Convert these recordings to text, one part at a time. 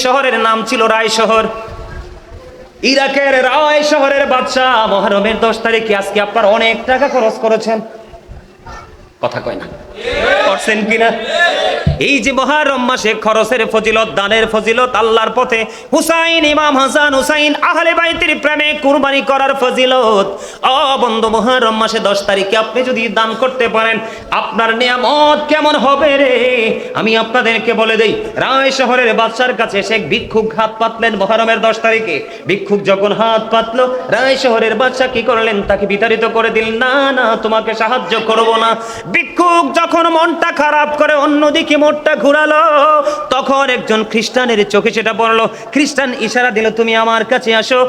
শহরের নাম ছিল রায় শহর। ইরাকের রায় শহরের বাদশাহ মুহররমের 10 তারিখে আজকে আপনার অনেক টাকা খরচ করেছেন, কথা কয় না, করছেন কিনা? এই যে মুহররম মাসে খরচের ফজিলত, দানের ফজিলত, আল্লাহর পথে হুসাইন, ইমাম হাসান হুসাইন আহলে বাইতের প্রেমে কুরবানি করার ফজিলত। ও বন্ধু, মুহররম মাসে 10 তারিখে আপনি যদি দান করতে পারেন, আপনার নিয়ামত কেমন হবে রে। আমি আপনাদেরকে বলে দেই, রায় শহরের বাদশার কাছে এসে এক ভিক্ষুক হাত পাতলেন মুহররমের 10 তারিখে। ভিক্ষুক যখন হাত পাতলো, রায় শহরের বাদশা কি করলেন? তাকে বিতাড়িত করে দিলেন, না না, তোমাকে সাহায্য করব না। ভিক্ষুক যখন মনটা খারাপ করে অন্যদিকে মোড়টা ঘুরালো, তখন একজন খ্রিস্টানের চোখে সেটা পড়লো। খ্রিস্টান ইশারা দিল, তুমি আমার কাছে আসো।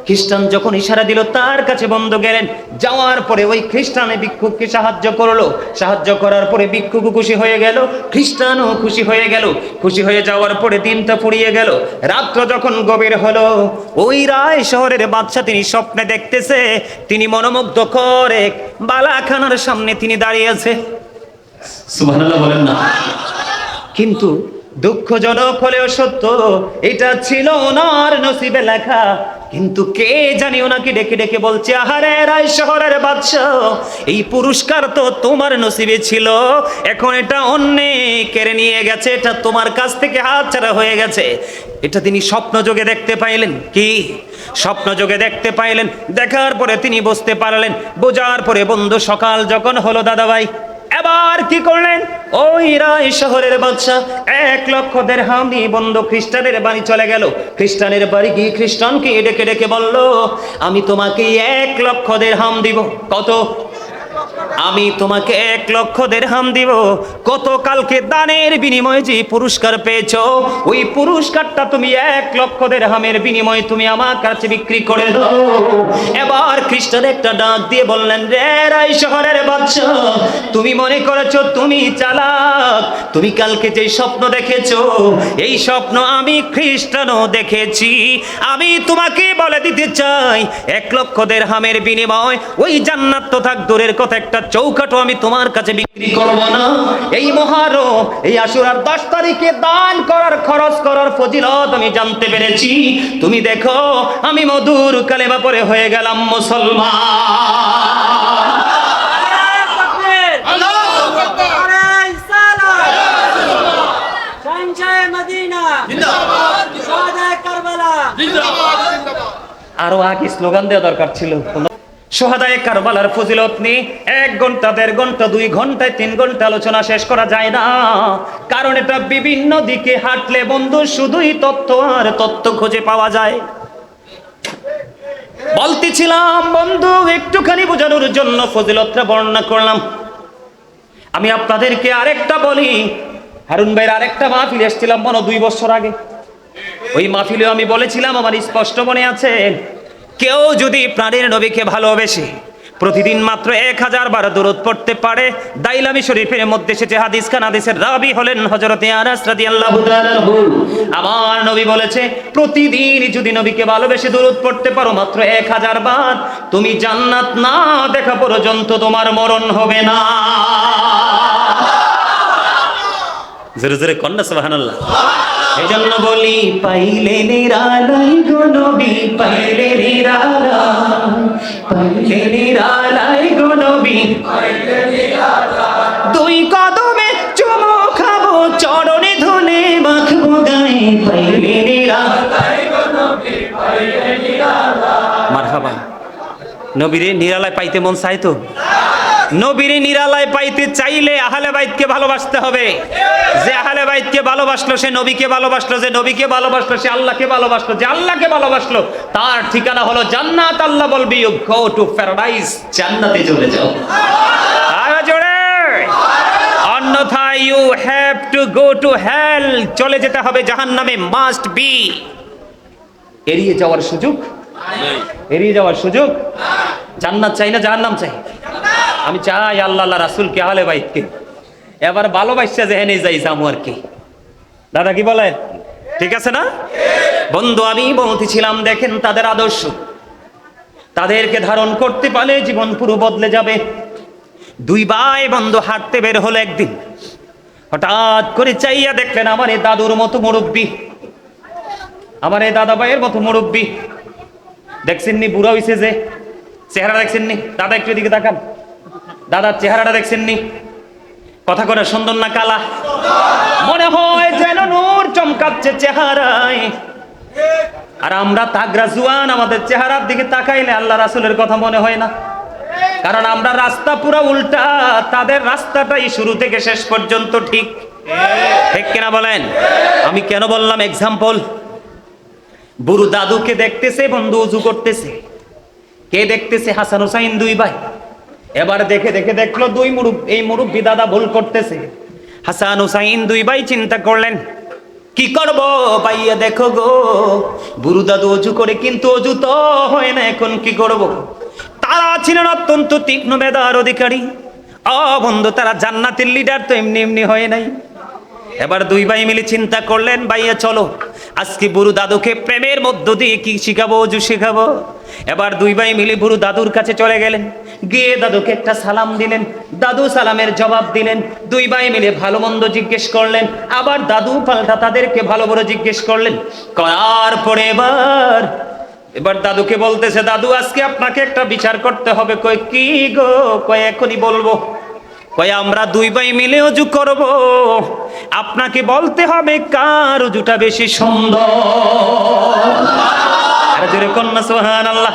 খ্রিস্টান যখন ইশারা দিল, তার কাছে বন্ধু গেলেন। যাওয়ার পরে ওই খ্রিস্টানে ভিক্ষুককে সাহায্য করলো। সাহায্য করার পরে ভিক্ষুকও খুশি হয়ে গেল, খ্রিস্টানও খুশি হয়ে গেল। খুশি হয়ে যাওয়ার পরে দিনটা ফুরিয়ে গেল। রাত্র যখন গভীর হলো, ওই রায় শহরের বাদশা তিনি স্বপ্নে দেখতেছে, তিনি মনোমুগ্ধকর এক বালাখানার সামনে তিনি দাঁড়িয়ে আছে। সুবহানাল্লাহ বলেন না? কিন্তু দুঃখজনক হলেও সত্য, এটা ছিল ওনার নসিবে লেখা। কিন্তু কে জানি ওনাকে ডেকে ডেকে বলছে, আহারে রায় শহরের বাদশাহ, এই পুরস্কার তো তোমার নসিবে ছিল, এখন এটা অন্যে কেড়ে নিয়ে গেছে, এটা তোমার কাছ থেকে হাতছাড়া হয়ে গেছে। এটা তিনি স্বপ্নযোগে দেখতে পাইলেন। কি স্বপ্নযোগে দেখতে পাইলেন? দেখার পরে তিনি বুঝতে পারলেন। বোঝার পরে বন্ধু, সকাল যখন হলো দাদাভাই, এবার কি করলেন? ওই রায় শহরের বাদশা 1 লক্ষ দিরহাম নিয়ে বন্ধু খ্রিস্টানের বাড়ি চলে গেল। খ্রিস্টানের বাড়ি গিয়ে খ্রিস্টানকে ডেকে ডেকে বলল, আমি তোমাকে 1 লক্ষ দিরহাম দিব। কত? আমি তোমাকে 1 লক্ষ দিরহাম দিব। কত কালকে দানের বিনিময়ে যে পুরস্কার পেয়েছো, ওই পুরস্কারটা তুমি 1 লক্ষ দিরহামের বিনিময়ে তুমি আমার কাছে বিক্রি করে দাও। এবার খ্রিস্টান একটা ডাক দিয়ে বললেন, রে রায় শহরের বাদশা, তুমি মনে করেছো তুমি চালাক, তুমি কালকে যে স্বপ্ন দেখেছো, এই স্বপ্ন আমি খ্রিস্টানও দেখেছি। আমি তোমাকে বলে দিতে চাই, 1 লক্ষ দিরহামের বিনিময় ওই জান্নাত তো থাক দূরের কথা, একটা চৌকাঠও আমি তোমার কাছে বিক্রি করব না। এই মুহররম, এই আশুরার 10 তারিখে দান করার, খরচ করার ফজিলত আমি জানতে পেরেছি। তুমি দেখো, আমি মধুর কালেমা পড়ে হয়ে গেলাম মুসলমান। আরো আগে স্লোগান দেওয়া দরকার ছিল। শহাদায়ে কারবালার ফজিলত নিয়ে 1 ঘন্টা, 1.5 ঘন্টা, 2 ঘন্টায় 3 ঘন্টা আলোচনা শেষ করা যায় না, কারণ এটা বিভিন্ন দিকে হাঁটলে বন্ধু শুধুই তথ্য আর তথ্য খুঁজে পাওয়া যায়। বলতেছিলাম বন্ধু, একটুখানি বোঝানোর জন্য ফজিলতটা বর্ণনা করলাম। আমি আপনাদেরকে আরেকটা বলি, হারুন ভাইয়ের আরেকটা মাহফিল এসেছিলাম 2 বছর আগে। ওই মাহফিলে আমি বলেছিলাম, আমার স্পষ্ট মনে আছে, কেউ যদি প্রাণের নবীকে ভালোবেসে প্রতিদিন মাত্র 1000 বার দরুদ পড়তে পারে, দাইলামি শরীফের মধ্যে সেটি হাদিস খান, হাদিসের রাবি হলেন হযরতে আনাস রাদিয়াল্লাহু তাআলা আনহু। আমার নবী বলেছে, প্রতিদিন যদি নবীকে ভালোবেসে দরুদ পড়তে পারো মাত্র 1000 বার, তুমি জান্নাত না দেখা পর্যন্ত তোমার মরণ হবে না। জোরে জোরে কন্যা সুবহানাল্লাহ। এই জন্য বলি, পাইলে নিরালাই গো নবী, পাইলে নিরালাই, পাইলে নিরালাই গো নবী, পাইলে নিরালাই। 2 কদমে চুমু খাবো, চরণে ধুলে মাখবো গায়ে, পাইলে নিরালাই গো নবী, পাইলে নিরালাই। মারহাবা। নবীরে নিরালায় পাইতে মন চাইতো? নবীরে নিরালায় পাইতে চাইলে আহলে বাইতকে ভালোবাসতে হবে। যে আহলে বাইতকে ভালোবাসলো সে নবীকে ভালোবাসলো, যে নবীকে ভালোবাসলো সে আল্লাহকে ভালোবাসলো, যে আল্লাহকে ভালোবাসলো তার ঠিকানা হলো জান্নাত। আল্লাহ বলবি, ইউ গো টু প্যারাডাইস, জান্নাতে চলে যাও। আর জোরে, অন্যথায় you have to go to hell, চলে যেতে হবে জাহান্নামে, মাস্ট বি। এড়িয়ে যাওয়ার সুযোগ, এড়িয়ে যাওয়ার সুযোগ। জান্নাত চাই না জাহান্নাম চাই? আমি চাই আল্লাহ আল্লাহ রাসূলকে, আহলে বাইতকে। এবার ভালোবাসা যেখানে যাই যাবো আর কি। দাদা কি বলেন? ঠিক আছে না বন্ধু? আমি বলতেছিলাম, দেখেন তাদের আদর্শ, তাদেরকে ধারণ করতে পারলে জীবন পুরো বদলে যাবে। 2 ভাই বন্ধু হাঁটতে বের হলো একদিন, হঠাৎ করে চাইয়া দেখলেন আমার এই দাদুর মতো মুরব্বী, আমার এই দাদা ভাইয়ের মতো মুরব্বী দেখছেননি, বুড়া হইছে যে, চেহারা দেখছেননি? দাদা একটু এদিকে তাকান, দাদার চেহারাটা দেখছেননি? কথা করে সুন্দর না কালা? মনে হয় যেন নূর চমকাচ্ছে চেহারায়। আর আমরা তাগরা জুয়ান, আমাদের চেহারার দিকে তাকাইলে আল্লাহ রাসূলের কথা মনে হয় না। কারণ আমরা রাস্তা পুরো উল্টা, তাদের রাস্তাটাই শুরু থেকে শেষ পর্যন্ত ঠিক। ঠিক কিনা বলেন? আমি কেন বললাম এক্সাম্পল? বুড়ো দাদুকে দেখতেছে বন্ধু উজু করতেছে, কে দেখতেছে? হাসান হুসাইন দুই ভাই। এবার দেখে দেখে দেখলো এই মুরব্বী দাদা ভুল করতেছে। হাসান হুসাইন দুই ভাই চিন্তা করলেন কি করব ভাইয়া, দেখো গো বুড়ো দাদু অজু করে কিন্তু অজু তো হয় না, এখন কি করব? তারা ছিলেন অত্যন্ত তীক্ষ্ণ মেধার অধিকারী। বন্ধু, তারা জান্নাতের লিডার তো এমনি এমনি হয় নাই। এবার দুই ভাই মিলে চিন্তা করলেন, ভাইয়া চলো আজকে বুড়ো দাদুকে প্রেমের মধ্য দিয়ে কি শিখাবো, অজু শিখাবো। এবার দুই ভাই মিলে বুড়ো দাদুর কাছে চলে গেলেন, গিয়ে দাদুকে একটা সালাম দিলেন। দাদু সালামের জবাব দিলেন। দুই ভাই মিলে ভালো মন্দ জিজ্ঞেস করলেন, আবার দাদু পাল্টা তাদেরকে ভালো বড় জিজ্ঞেস করলেন। করার পরে এবার দাদুকে বলতেছে, দাদু আজকে আপনাকে একটা বিচার করতে হবে। কই কি গো? কয় এখনই বলবো। কয় আমরা দুই ভাই মিলে অজু করব, আপনাকে বলতে হবে কার অজুটা বেশি সুন্দর। আর জোরে কন্যা সুবহানাল্লাহ।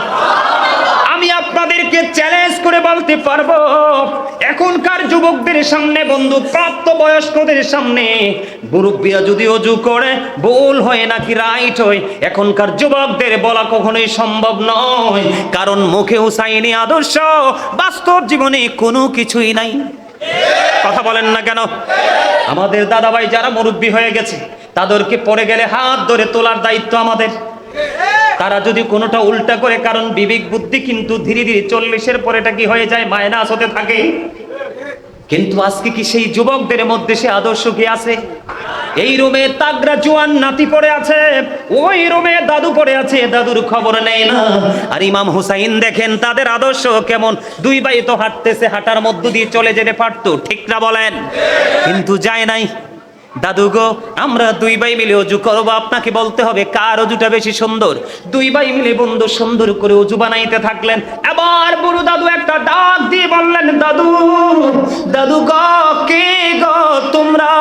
আমি আপনাদেরকে চ্যালেঞ্জ করে বলতে পারবো, এখনকার যুবকদের সামনে বন্ধু, প্রাপ্ত বয়স্কদের সামনে মুরব্বীরা যদি অজু করে ভুল হয় নাকি রাইট হয়, এখনকার যুবকদের বলা কখনোই সম্ভব নয়। কারণ মুখে হুসাইনি আদর্শ, বাস্তব জীবনে কোনো কিছুই নাই। কথা বলেন না কেন? আমাদের দাদা ভাই যারা মুরব্বী হয়ে গেছে, তাদেরকে পড়ে গেলে হাত ধরে তোলার দায়িত্ব আমাদের। তারা যদি কোনোটা উল্টা করে, কারণ বিবেক বুদ্ধি কিন্তু ধীরে ধীরে 40-এর পরেটা কি হয়ে যায়, মাইনাস হতে থাকে। কিন্তু আজকে কি সেই যুবকদের মধ্যে সে আদর্শ কি আছে? এই রুমে তাগরা জোয়ান নাতি পড়ে আছে, ওই রুমে দাদু পড়ে আছে, দাদুর খবর নেই না। আর ইমাম হুসাইন দেখেন তাদের আদর্শ কেমন। দুই ভাই তো হাঁটতেছে, হাঁটার মধ্য দিয়ে চলে যেতে পারতো, ঠিক না বলেন? কিন্তু যায় নাই। দাদু গো, আমরা দুই ভাই মিলে অজু করবো, আপনাকে বলতে হবে কার অজুটা বেশি সুন্দর। দুই ভাই মিলে বন্ধু সুন্দর করে অজু বানাইতে থাকলেন। এবার বুড়ো দাদু একটা ডাক দিয়ে বললেন, দাদু দাদু গো, কে গো তোমরা?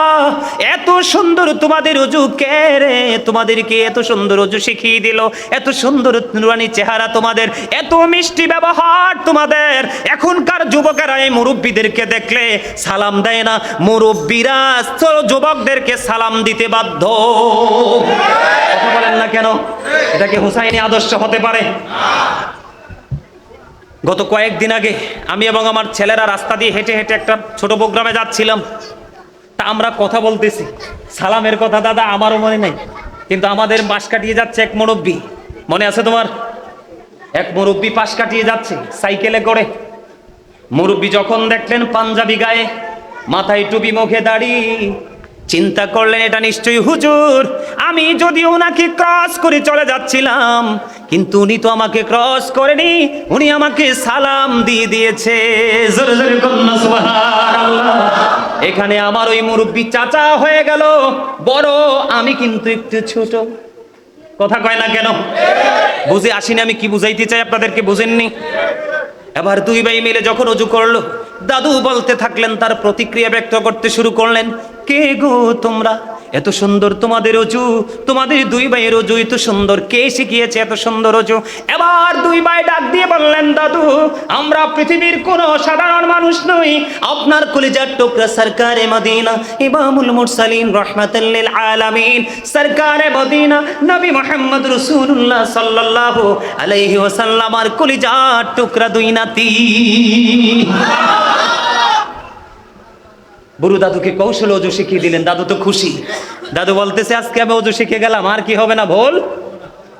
এত সুন্দর তোমাদের অজু কে রে? তোমাদেরকে এত সুন্দর অজু শিখিয়ে দিল, এত সুন্দর নুরানি চেহারা তোমাদের, এত মিষ্টি ব্যবহার তোমাদের। এখনকার যুবকেরা এই মুরব্বীদেরকে দেখলে সালাম দেয় না, মুরব্বীরা যুবকদেরকে সালাম দিতে বাধ্য। কথা বলেন না কেন? এটা কি হুসাইনি আদর্শ হতে পারে? গত কয়েকদিন আগে আমি এবং আমার ছেলেরা রাস্তা দিয়ে হেঁটে হেঁটে একটা ছোট প্রোগ্রামে যাচ্ছিলাম। তা আমরা কথা বলতেছি, সালামের কথা দাদা আমারও মনে নাই, কিন্তু আমাদের পাশ কাটিয়ে যাচ্ছে এক মুরব্বী, মনে আছে তোমার? এক মুরব্বী পাশ কাটিয়ে যাচ্ছে সাইকেলে করে। মুরব্বী যখন দেখলেন পাঞ্জাবি গায়ে, মাথায় টুপি, মুখে দাড়ি, চিন্তা করলেন এটা নিশ্চয়ই হুজুর। আমি যদি ওনাকে ক্রস করে চলে যাচ্ছিলাম, কিন্তু উনি তো আমাকে ক্রস করেনি, উনি আমাকে সালাম দিয়ে দিয়েছে। জোরে জোরে কন্যা সুবহানাল্লাহ। এখানে আমার ওই মুরব্বী চাচা হয়ে গেল বড়, আমি কিন্তু একটু ছোট। কথা কয় না কেন? বুঝে আসিনি আমি কি বুঝাইতে চাই আপনাদেরকে, বুঝেননি? এবার দুই ভাই মিলে যখন অজু করলো, দাদু বলতে থাকলেন, তার প্রতিক্রিয়া ব্যক্ত করতে শুরু করলেন, কে গো তোমরা? এত সুন্দর তোমাদের অজু, তোমাদের দুই ভাইয়ের অজু এত সুন্দর, কে শিখিয়েছে এত সুন্দর অজু? এবার দুই ভাই ডাক দিয়ে বললেন, দাদু আমরা পৃথিবীর কোন সাধারণ মানুষ নই, আপনার কলিজার টুকরা সরকারে মদিনা, ইমামুল মুরসালিন রাহমাতাল লিল আলামিন, সরকারে মদিনা নবী মুহাম্মদ রাসূলুল্লাহ সাল্লাল্লাহু আলাইহি ওয়াসাল্লাম আর কলিজার টুকরা দুই নাতি। বুড়ো দাদুকে কৌশল অজু শিখিয়ে দিলেন। দাদু তো খুশি। দাদু বলতেছে, আজকে আমি অজু শিখে গেলাম, আর কি হবে না ভুল।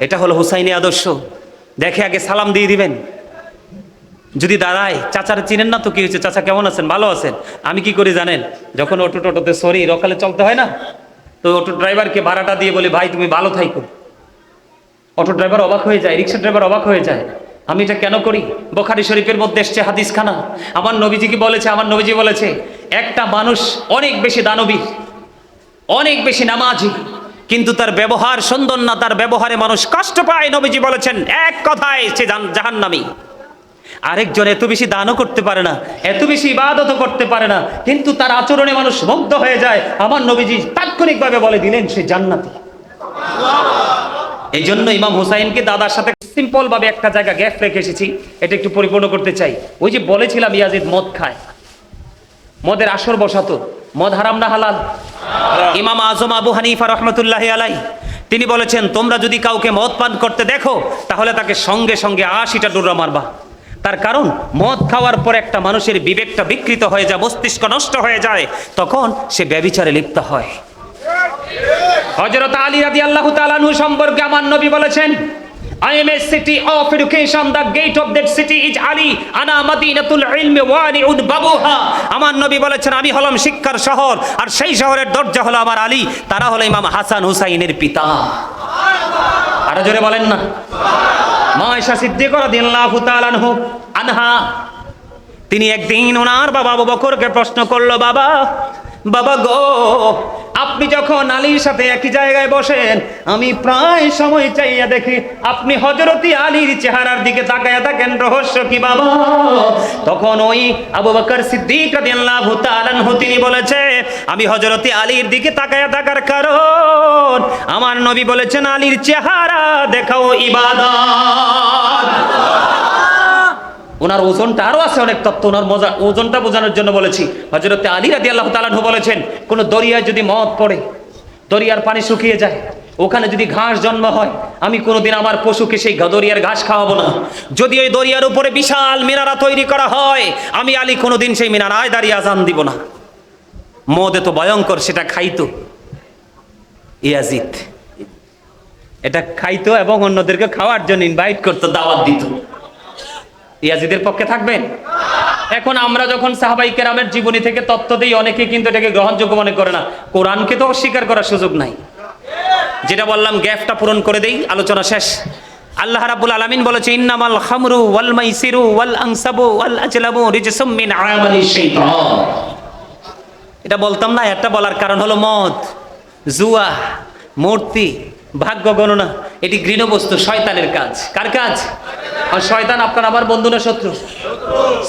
এটা হলো হুসাইনি আদর্শ। দেখে আগে সালাম দিয়ে দিবেন। যদি দাঁড়ায়, চাচার চিনেন না তো কি হয়েছে, চাচা কেমন আছেন, ভালো আছেন? আমি কি করি জানেন? যখন অটো টোটোতে সরি রকালে চলতে হয় না, তো অটো ড্রাইভারকে ভাড়াটা দিয়ে বলি, ভাই তুমি ভালো থাইকো। অটো ড্রাইভার অবাক হয়ে যায়, রিক্সা ড্রাইভার অবাক হয়ে যায়। আমি এটা কেন করি? বুখারী শরীফের মধ্যে এসছে হাদিস খানা। আমার নবীজি কি বলেছে? আমার নবীজি বলেছে, একটা মানুষ অনেক বেশি দানবী, অনেক বেশি নামাজি, কিন্তু তার ব্যবহার সুন্দর না, তার ব্যবহারে মানুষ কষ্ট পায়। নবীজি বলেছেন এক কথায় সে জাহান্নামী। আরেকজন এত বেশি দানও করতে পারে না, এত বেশি ইবাদতও করতে পারে না, কিন্তু তার আচরণে মানুষ মুগ্ধ হয়ে যায়। আমার নবীজি তাৎক্ষণিকভাবে বলে দিলেন সে জান্নাতি। এই জন্য ইমাম হুসাইনকে দাদার সাথে সিম্পল ভাবে একটা জায়গা গ্যাপ রেখে এসেছি, এটা একটু পরিপূর্ণ করতে চাই। ওই যে বলেছিলাম ইয়াজিদ মদ খায়, মদের আসর বসাতো। মদ হারাম না হালাল? ইমাম আজম আবু হানিফা রহমতুল্লাহি আলাইহি তিনি বলেছেন তোমরা যদি কাউকে মদ পান করতে দেখো তাহলে তাকে সঙ্গে সঙ্গে ৮০টা ডোরা মারবা। তার কারণ মদ খাওয়ার পর একটা মানুষের বিবেকটা বিকৃত হয়ে যায়, মস্তিষ্ক নষ্ট হয়ে যায়, তখন সে ব্যভিচারে লিপ্ত হয়। হযরত আলী রাদিয়াল্লাহু তাআলা আনহু সম্পর্কে আমার নবী বলেছেন, I am a city of education, the gate of that city is Ali, ana madinatul ilmi wani'un babuha। আমার নবী বলেছেন আমি হলাম শিক্ষার শহর, আর সেই শহরের দরজা হলো আমার আলী, তারা হলো ইমাম হাসান হুসাইনের পিতা। আরো জোরে বলেন না। মা আয়েশা সিদ্দিকা রাদিয়াল্লাহু তাআলা আনহা তিনি একদিন ওনার বাবা আবু বকরকে প্রশ্ন করলো, বাবা বাবা গো, আপনি যখন আলীর সাথে একই জায়গায় বসেন আমি প্রায় সময় চাইয়া দেখি আপনি হযরতি আলীর চেহারার দিকে তাকায়া থাকেন, রহস্য কি বাবা? তখন ওই আবু বকর সিদ্দিক রাদিয়াল্লাহু তাআলা আনহু তিনি বলেছে আমি হযরতি আলীর দিকে তাকায়া থাকার কারণ আমার নবী বলেছেন আলীর চেহারা দেখাও ইবাদত। ওনার ওজনটা আরো আছে অনেক তত্ত্ব, ওনার ওজনটা বোঝানোর জন্য বলেছি। হযরত আলী রাদিয়াল্লাহু তাআলা আনহু বলেছেন কোন দরিয়ায় যদি মদ পড়ে, দরিয়ার পানি শুকিয়ে যায়, ওখানে যদি ঘাস জন্ম হয়, আমি কোনোদিন আমার পশুকে সেই দরিয়ার ঘাস খাওয়াবো না। যদি ওই দরিয়ার উপরে বিশাল মিনারা তৈরি করা হয়, আমি আলী কোনোদিন সেই মিনারায় দাঁড়িয়ে আজান দিব না। মদ এত ভয়ঙ্কর, সেটা খাইতো ইয়াজিদ, এটা খাইতো এবং অন্যদেরকে খাওয়ার জন্য ইনভাইট করতো, দাওয়াত দিত। ইয়াজিদের পক্ষে থাকবেন? এখন আমরা যখন সাহাবায়ে কেরামের জীবনী থেকে তত্ত্ব দেই, অনেকে কিন্তু এটাকে গ্রহণযোগ্য মনে করে না। কোরআনকে তো অস্বীকার করার সুযোগ নাই। যেটা বললাম গ্যাপটা পূরণ করে দেই, আলোচনা শেষ। আল্লাহ রাব্বুল আলামিন বলেছে ইন্নামাল খামরু ওয়াল মাইসিরু ওয়াল আনসাবু ওয়াল আজলামু রিজসুম মিন আমালিশ শাইতান। এটা বলতাম না, এটা বলার কারণ হলো মদ, জুয়া, মূর্তি, ভাগ্য গণনা, এটি ঘৃণ্য বস্তু, শয়তানের কাজ। কার কাজ? আর শয়তান আপনার আমার বন্ধু না শত্রু?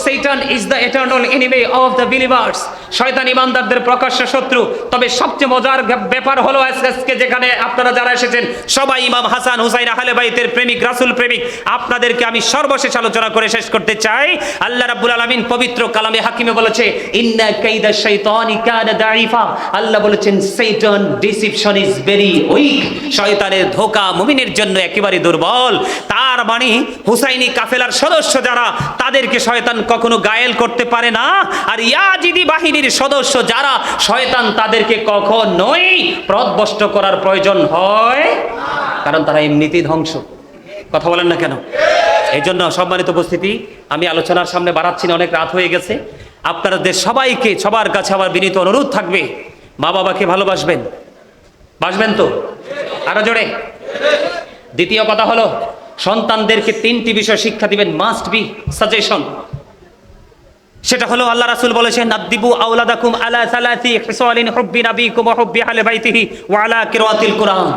Satan is the eternal enemy of the believers। শয়তান ইমানদারদের প্রকাশ্য শত্রু। তবে সবচেয়ে মজার ব্যাপার হলো আজকে যেখানে আপনারা যারা এসেছেন সবাই ইমাম হাসান হুসাইন আহলে বাইতের প্রেমিক, রাসূল প্রেমিক। আপনাদেরকে আমি সর্বশেষ আলোচনা করে শেষ করতে চাই। আল্লাহ রাব্বুল আলামিন পবিত্র কালামে হাকিমে বলেছে ইন্না কাইদা শাইতানি কানা দাঈফা। আল্লাহ বলেছেন শয়তান ডিসিপশন ইজ ভেরি উইক। শয়তানের ধোঁকা মুমিনের জন্য একেবারে দুর্বল। তার মানে হুসাইনি কাফেলার সদস্য যারা, তাদেরকে শয়তান কখনো গায়েল করতে পারে না। আর ইয়াজিদি বাহিনীর সদস্য যারা, শয়তান তাদেরকে কখনোই পথভ্রষ্ট করার প্রয়োজন হয়, কারণ তারা এমনিতেই ধ্বংস। কথা বলেন না কেন? এই জন্য সম্মানিত উপস্থিতি, আমি আলোচনার সামনে বাড়াচ্ছি না, অনেক রাত হয়ে গেছে। আপনাদের সবাইকে, সবার কাছে আমার বিনীত অনুরোধ থাকবে, মা বাবাকে ভালোবাসবেন। বাসবেন তো? আরো জোরে। দ্বিতীয় কথা হলো সন্তানদেরকে 3টি বিষয় শিক্ষা দিবেন, মাস্ট বি সাজেশন। সেটা হলো আল্লাহ রাসূল বলেছেন আদিবু আওলাদাকুম আলা সালাতি খিসালিন হুব্বি নাবিকুম ওয়া হুব্বি আহলি বাইতিহি ওয়া আলা কিরাআতিল কুরআন।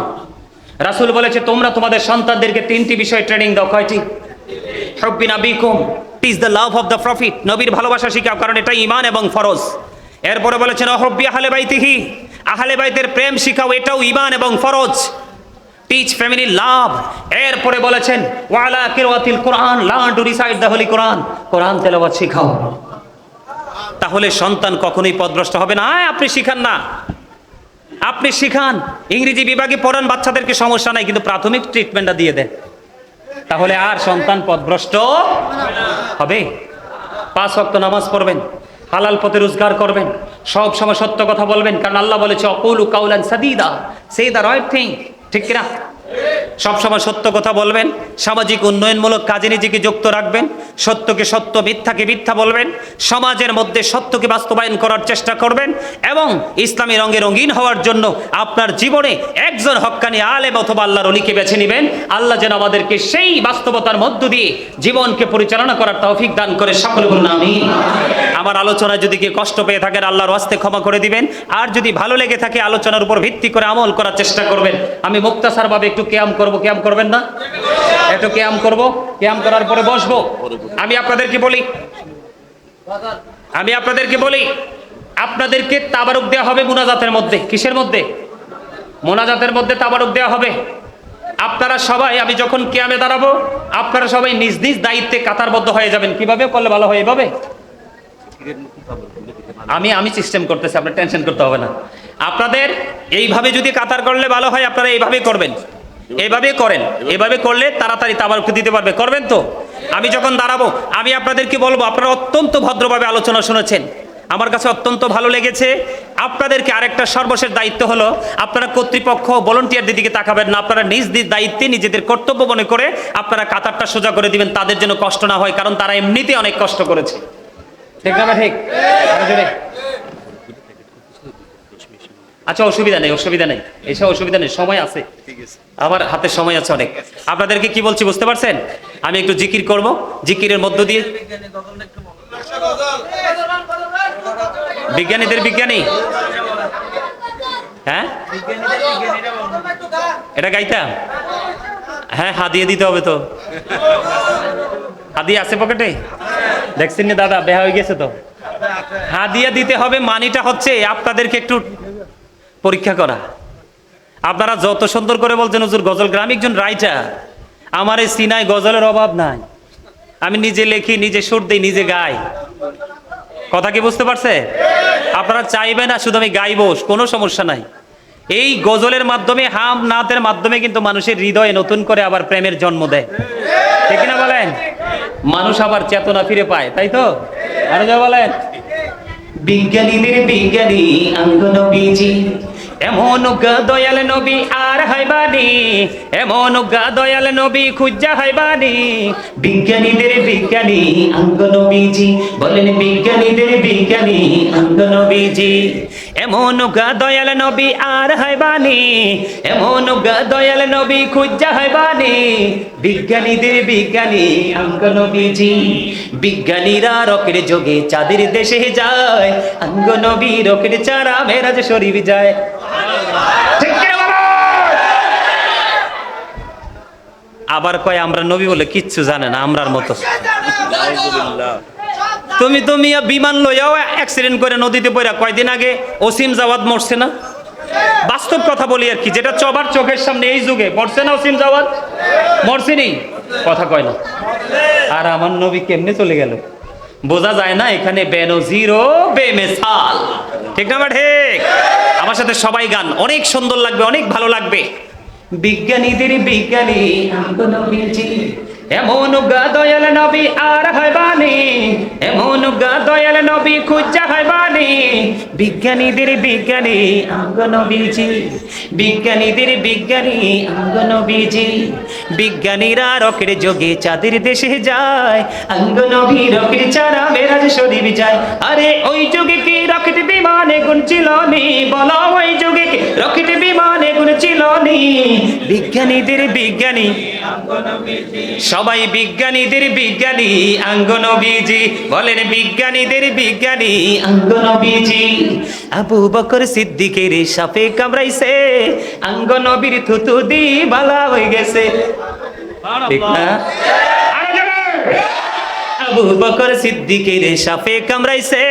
রাসূল বলেছে তোমরা তোমাদের সন্তানদেরকে 3টি বিষয় ট্রেনিং দাও। কয়টি? হুব্বি নাবিকুম, is the love of the prophet, নবীর ভালোবাসা শিখাও, কারণ এটা ঈমান এবং ফরজ। এরপরে বলেছেন ওয়া হুব্বি আহলি বাইতিহি, আহলে বাইতের প্রেম শিখাও, এটাও ঈমান এবং ফরজ। Teach family love. এরপরে বলেছেন ওয়া আলা কিরাআতিল Quran, learn to recite the holy Quran, Quran তেলাওয়াত শিখাও। তাহলে সন্তান কখনোই পথভ্রষ্ট হবে না। আপনি শিখান না, আপনি শিখান, ইংরেজি বিভাগে পড়ান, বাচ্চাদেরকে সমস্যা নাই, কিন্তু প্রাথমিক ট্রিটমেন্টটা দিয়ে দেন, তাহলে আর সন্তান পথভ্রষ্ট হবে। 5 ওয়াক্ত নামাজ পড়বেন, হালাল পথে রোজগার করবেন, সব সময় সত্য কথা বলবেন, কারণ আল্লাহ বলেছে অকুলু কাউলান সাদীদা, সে দ্য রাইট থিং। ঠিক কিনা? সবসময় সত্য কথা বলবেন, সামাজিক উন্নয়নমূলক কাজে নিজেকে যুক্ত রাখবেন, সত্যকে সত্য, মিথ্যাকে মিথ্যা বলবেন, সমাজের মধ্যে সত্যকে বাস্তবায়ন করার চেষ্টা করবেন, এবং ইসলামী রঙে রঙিন হওয়ার জন্য আপনার জীবনে একজন হক্কানি আলেম অথবা আল্লাহর ওলিকে বেছে নেবেন। আল্লাহ যেন আমাদেরকে সেই বাস্তবতার মধ্য দিয়ে জীবনকে পরিচালনা করার তৌফিক দান করে। সকলে বলুন আমিন। আমার আলোচনায় যদি কেউ কষ্ট পেয়ে থাকেন আল্লাহর ওয়াস্তে ক্ষমা করে দিবেন। আর যদি ভালো লেগে থাকে আলোচনার উপর ভিত্তি করে আমল করার চেষ্টা করবেন। আমি মুক্তাসারভাবে একটু কিয়াম করব, কিয়াম করবেন না? একটু কিয়াম করব, কিয়াম করার পরে বসবো। আমি আপনাদেরকে বলি আপনাদেরকে তাবারুক দেওয়া হবে মুনাজাতের মধ্যে। কিসের মধ্যে? মোনাজাতের মধ্যে তাবারুক দেওয়া হবে। আপনারা সবাই, আমি যখন কিয়ামে দাঁড়াবো আপনারা সবাই নিজ নিজ দায়িত্বে কাতারবদ্ধ হয়ে যাবেন। কিভাবে করলে ভালো হয়? এভাবে আমি সিস্টেম করতেছি, আপনার টেনশন করতে হবে না। আপনাদের এইভাবে যদি কাতার করলে ভালো হয়, আপনারা এইভাবেই করবেন, এইভাবে করেন। এভাবে করলে তাড়াতাড়ি তাবারুক দিতে পারবে। করবেন তো? আমি যখন দাঁড়াবো আমি আপনাদেরকে বলবো, আপনারা অত্যন্ত ভদ্রভাবে আলোচনা শুনেছেন, আমার কাছে অত্যন্ত ভালো লেগেছে। আপনাদেরকে আরেকটা সর্বশেষ দায়িত্ব হলো, আপনারা কর্তৃপক্ষ ভলান্টিয়ারদের দিকে তাকাবেন না, আপনারা নিজ নিজ দায়িত্বে নিজেদের কর্তব্য মনে করে আপনারা কাতারটা সোজা করে দিবেন, তাদের জন্য কষ্ট না হয়, কারণ তারা এমনিতে অনেক কষ্ট করেছে। ঠিক না? ঠিক। আচ্ছা, অসুবিধা নেই, এসব অসুবিধা নেই, সময় আছে, আমার হাতে সময় আছে অনেক। আপনাদেরকে কি বলছি বুঝতে পারছেন? আমি একটু জিকির করব, জিকিরের মধ্য দিয়ে বিজ্ঞানীদের বিজ্ঞানী, হ্যাঁ এটা গাইতাম। হ্যাঁ, হাদিয়ে দিতে হবে তো। হাদিয়া আছে পকেটে? দেখছেন না দাদা, বেহা হয়ে গেছে তো। হাদিয়া দিতে হবে, মানিটা হচ্ছে আপনাদেরকে একটু পরীক্ষা করা। আপনারা যত সুন্দর করে বলছেন হুজুর গজল, গ্রামে একজন রাইটার, আমার এই সিনায় গজলের অভাব নাই, আমি নিজে লেখি, নিজে সুর দিই, নিজে গাই। কথা কি বুঝতে পারছে? আপনারা চাইবে না শুধু আমি গাইবো, কোনো সমস্যা নাই। এই গজলের মাধ্যমে, হাম নাতের মাধ্যমে কিন্তু মানুষের হৃদয়ে নতুন করে আবার প্রেমের জন্ম দেয়। ঠিক না বলেন? মানুষ আবার চেতনা ফিরে পায়, তাই তো? আরো যা বলেন, বিজ্ঞানীদের বিজ্ঞানী আঙ্গ নবীজি, এমন দয়াল নবী আর হাইবানি, এমন দয়াল নবী খুঁজা হাইবানি। বিজ্ঞানীদের বিজ্ঞানী আঙ্গ নবীজি, বলেন বিজ্ঞানীদের বিজ্ঞানী আঙ্গ নবীজি, এমন দয়াল নবী আর হাইবানি, এমন দয়াল নবী খুঁজা হাইবানি। বিজ্ঞানীদের বিজ্ঞানী আঙ্গ নবীজি, বিজ্ঞানীরা রকেট যোগে চাঁদের দেশে যায়, আঙ্গ নবী রকেট চারা মেরাজ শরীফ যায়। আবার কয় আমরা নবী বলে কিচ্ছু জানে না, আমরার মতো। তুমি বিমান লইয়াও অ্যাক্সিডেন্ট করে নদীতে পড়া কয়দিন আগে ওসিম জাওয়াদ মরছে না? বাস্তব কথা বলি আর কি, যেটা সবার চোখের সামনে এই যুগে মরছে না ওসিম জাওয়াদ? মরছেনি? কথা কয় না। আর আমার নবী কেমনে চলে গেল বোঝা যায় না। এখানে বেনজিরো বেমিসাল। ঠিক না? ঠিক। আমার সাথে সবাই গান, অনেক সুন্দর লাগবে, অনেক ভালো লাগবে। বিজ্ঞানীদের বিজ্ঞানী আঙ্গ নবীজি, এমন দয়াল নবী আর হাইবানি, এমন দয়াল নবী খুঁজা হাইবানি। বিজ্ঞানীদের বিজ্ঞানী আঙ্গ নবীজি, বিজ্ঞানীদের বিজ্ঞানী আঙ্গ নবীজি। বিজ্ঞানীরা রকেট যোগে চাঁদের দেশে যায়, আঙ্গ নবী রকেট চারা মেরাজ শরীফ যায়। আরে ওই যুগে কি রকেট বিমানে গুণ ছিল নি? বলো ওই যুগে কি রকেট বিমানে গুণ ছিল নি? বিজ্ঞানীদের বিজ্ঞানী আঙ্গ নবীজি, সবাই বিজ্ঞানীদের বিজ্ঞানী আঙ্গ নবীজি, বলেন বিজ্ঞানীদের বিজ্ঞানী আঙ্গ নবীজি। আবু বকর সিদ্দিকের সাপে কামড়াইছে, আঙ্গ নবীর থুতু দি বালা হয়ে গেছে। ঠিক না? আবু বকর সিদ্দিকের সাপে কামড়াইছে,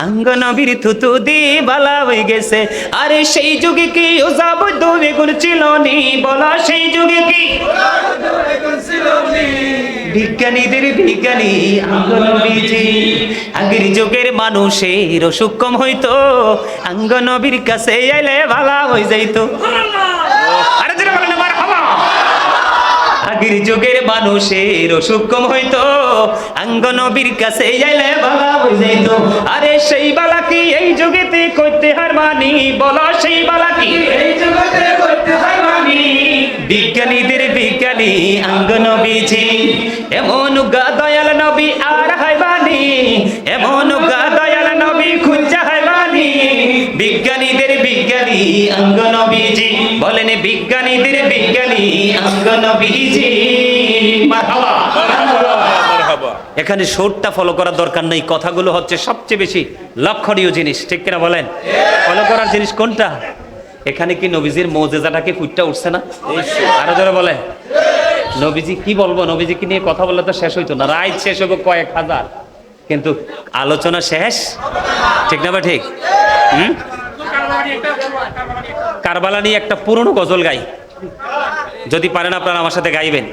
আঙ্গ নবীর থুতু দি বালা হয়ে গেছে। আরে সেই যুগে কি ওজাব দুবে গুণ ছিল নি? বলা সেই যুগে কি বিজ্ঞানীদের বিজ্ঞানী আঙ্গ নবীজি। আগের যুগের মানুষের অসুখ কম হইতো, আঙ্গ নবীর কাছে আইলে ভালা হয়ে যাইতো। আরে যেটা বলেন মারহাবা। আগের যুগের মানুষের অসুখ কম হইতো, আঙ্গ নবীর কাছে আইলে ভালা হয়ে যাইতো। আরে সেই বালা কি এই যুগেতে কইতে হারমানি? বলো সেই বালা কি এই যুগেতে কইতে হারমানি? বিজ্ঞানীদের বিজ্ঞানী আঙ্গ নবীজি, এমন দয়াল নবী আর হাইবানি, এমন দয়াল নবী খুঁজা হাইবানি। বিজ্ঞানীদের বিজ্ঞানী আঙ্গ নবীজি, বলেন বিজ্ঞানীদের বিজ্ঞানী আঙ্গ নবীজি। মারহাবা, মারহাবা, মারহাবা। এখানে সুরটা ফলো করার দরকার নেই, কথাগুলো হচ্ছে সবচেয়ে বেশি লক্ষণীয় জিনিস, ঠিক কিনা বলেন? ফলো করার জিনিস কোনটা? এখানে কি নবীজির মৌজেজাটাকে ফুটটা উঠছে না? আরো জোরে বলেন। নবীজি কি বলবো, নবীজিকে নিয়ে কথা বললে তো শেষ হইতো না, রাত শেষ হবো কয়েক হাজার, কিন্তু আলোচনা শেষ, ঠিক না বা ঠিক? কারবালা নিয়ে একটা পুরনো গজল গাই, যদি পারেন আপনারা আমার সাথে গাইবেন।